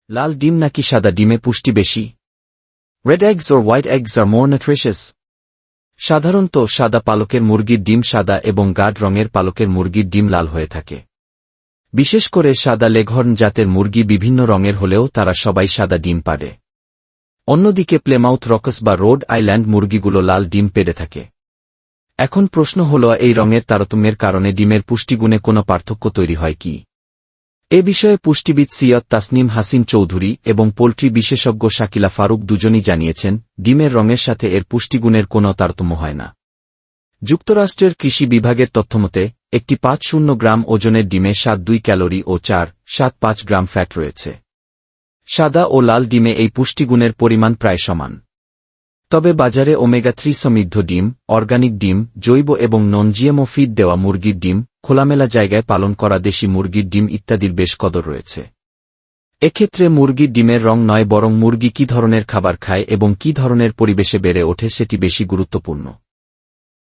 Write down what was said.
লাল ডিম নাকি সাদা ডিমে পুষ্টি বেশি? Red eggs or white eggs are more nutritious? সাধারণত সাদা পালকের মুরগির ডিম সাদা এবং গাঢ় রঙের পালকের মুরগির ডিম লাল হয়ে থাকে। বিশেষ করে সাদা লেঘর্ন জাতের মুরগি বিভিন্ন রঙের হলেও তারা সবাই সাদা ডিম পাড়ে। অন্যদিকে প্লেমাউথ রকস বা রোড আইল্যান্ড মুরগিগুলো লাল ডিম পেড়ে থাকে। এখন প্রশ্ন হল, এই রঙের তারতম্যের কারণে ডিমের পুষ্টিগুণে কোনো পার্থক্য তৈরি হয় কি? এ বিষয়ে পুষ্টিবিদ সৈয়দ তাসনিম হাসিন চৌধুরী এবং পোল্ট্রি বিশেষজ্ঞ শাকিলা ফারুক দুজনই জানিয়েছেন, ডিমের রঙের সাথে এর পুষ্টিগুণের কোনো তারতম্য হয় না। যুক্তরাষ্ট্রের কৃষি বিভাগের তথ্যমতে, একটি ৫০ গ্রাম ওজনের ডিমে ৭.২ ক্যালোরি ও ৪.৭৫ গ্রাম ফ্যাট রয়েছে। সাদা ও লাল ডিমে এই পুষ্টিগুণের পরিমাণ প্রায় সমান। তবে বাজারে ওমেগা-3 সমৃদ্ধ ডিম, অর্গানিক ডিম, জৈব এবং নন-জিএমও ফিড দেওয়া মুরগির ডিম, খোলামেলা জায়গায় পালন করা দেশি মুরগির ডিম ইত্যাদির বেশ কদর রয়েছে। এক্ষেত্রে মুরগির ডিমের রং নয়, বরং মুরগি কী ধরনের খাবার খায় এবং কী ধরনের পরিবেশে বেড়ে ওঠে সেটি বেশি গুরুত্বপূর্ণ।